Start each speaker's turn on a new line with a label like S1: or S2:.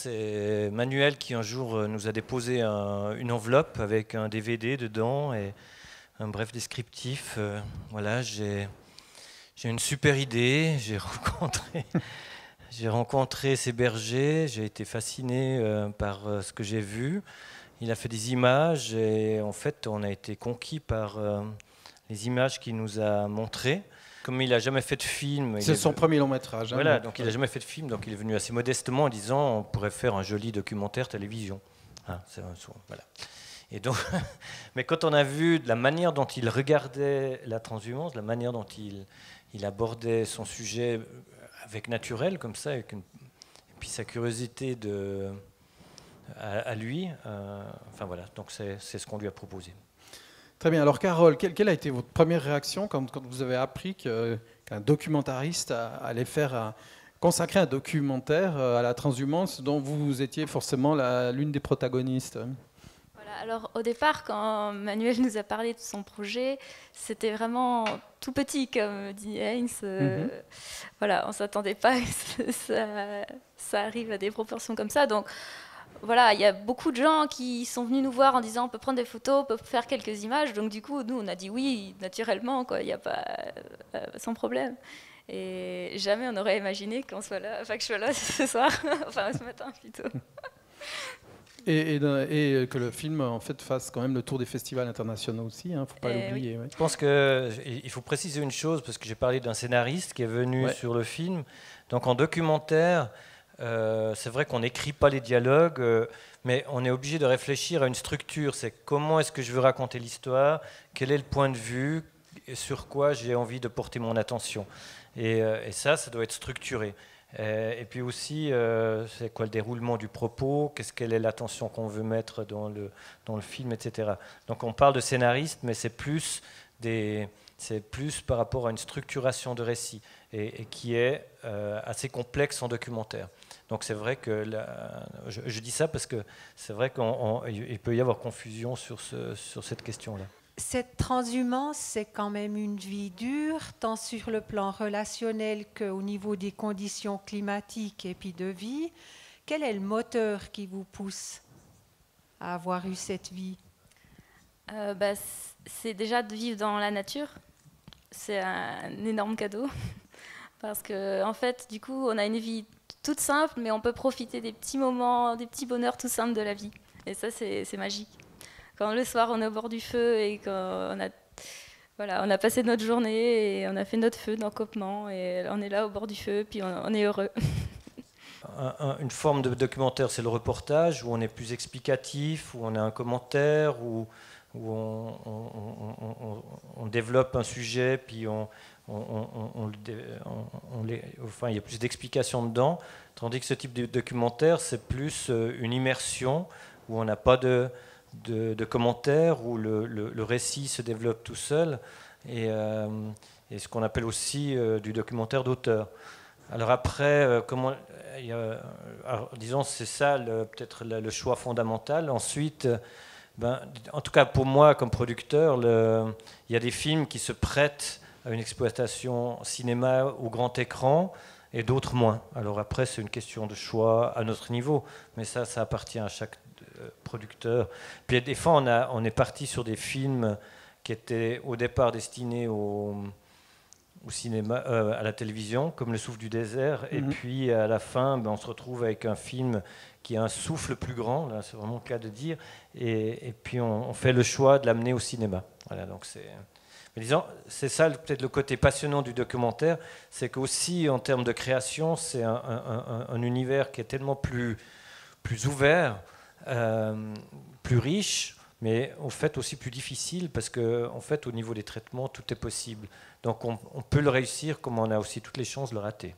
S1: C'est Manuel qui un jour nous a déposé une enveloppe avec un DVD dedans et un bref descriptif. Voilà, j'ai une super idée. J'ai rencontré ces bergers. J'ai été fasciné par ce que j'ai vu. Il a fait des images et en fait, on a été conquis par les images qu'il nous a montrées. Comme il n'a jamais fait de film,
S2: C'est son premier long métrage.
S1: voilà, donc il n'a jamais fait de film, donc il est venu assez modestement en disant on pourrait faire un joli documentaire télévision. Voilà. Et donc, mais quand on a vu la manière dont il regardait la transhumance, la manière dont il abordait son sujet avec naturel, comme ça, et puis sa curiosité à lui, enfin voilà, donc c'est ce qu'on lui a proposé.
S2: Très bien. Alors Carole, quelle a été votre première réaction quand vous avez appris qu'un documentariste allait consacrer un documentaire à la transhumance dont vous étiez forcément l'une des protagonistes?
S3: Voilà, alors au départ, quand Manuel nous a parlé de son projet, c'était vraiment tout petit, comme dit Heinz. Voilà, on ne s'attendait pas que ça arrive à des proportions comme ça. Donc voilà, il y a beaucoup de gens qui sont venus nous voir en disant on peut prendre des photos, on peut faire quelques images. Donc du coup, nous, on a dit oui, naturellement, quoi, il n'y a pas sans problème. Et jamais on aurait imaginé qu'on soit là, enfin que je sois là ce soir, enfin ce matin plutôt.
S2: Et que le film en fait fasse quand même le tour des festivals internationaux aussi, faut pas l'oublier.
S1: Oui. Ouais. Je pense qu'il faut préciser une chose, parce que j'ai parlé d'un scénariste qui est venu sur le film. Donc en documentaire, c'est vrai qu'on n'écrit pas les dialogues, mais on est obligé de réfléchir à une structure. C'est comment est-ce que je veux raconter l'histoire, quel est le point de vue, et sur quoi j'ai envie de porter mon attention. Et ça doit être structuré. Et puis aussi, c'est quoi le déroulement du propos, quelle est l'attention qu'on veut mettre dans le film, etc. Donc on parle de scénariste, mais c'est plus par rapport à une structuration de récit et qui est assez complexe en documentaire. Donc c'est vrai que je dis ça parce que c'est vrai qu'il peut y avoir confusion sur cette question-là.
S4: Cette transhumance, c'est quand même une vie dure, tant sur le plan relationnel qu'au niveau des conditions climatiques et puis de vie. Quel est le moteur qui vous pousse à avoir eu cette vie ?
S3: C'est déjà de vivre dans la nature. C'est un énorme cadeau. Parce que, en fait, du coup, on a une vie toute simple, mais on peut profiter des petits moments, des petits bonheurs tout simples de la vie. Et ça, c'est magique. Quand le soir on est au bord du feu et qu'on a passé notre journée et on a fait notre feu dans le campement et on est là au bord du feu puis on est heureux.
S1: Une forme de documentaire, c'est le reportage où on est plus explicatif, où on a un commentaire, où on développe un sujet puis il y a plus d'explications dedans, tandis que ce type de documentaire, c'est plus une immersion où on n'a pas de commentaires, où le récit se développe tout seul, et ce qu'on appelle aussi du documentaire d'auteur. Alors après, disons, c'est ça peut-être le choix fondamental. Ensuite, en tout cas pour moi comme producteur, il y a des films qui se prêtent à une exploitation cinéma au grand écran, et d'autres moins. Alors après, c'est une question de choix à notre niveau, mais ça appartient à chaque producteur. Puis des fois, on est parti sur des films qui étaient au départ destinés au cinéma, à la télévision, comme Le Souffle du désert, et puis à la fin, on se retrouve avec un film qui a un souffle plus grand, là, c'est vraiment le cas de dire, et puis on fait le choix de l'amener au cinéma. Voilà, donc mais disons, c'est ça peut-être le côté passionnant du documentaire, c'est qu'aussi en termes de création, c'est un univers qui est tellement plus ouvert, plus riche, mais en fait aussi plus difficile, parce qu'en fait, au niveau des traitements, tout est possible. Donc on peut le réussir, comme on a aussi toutes les chances de le rater.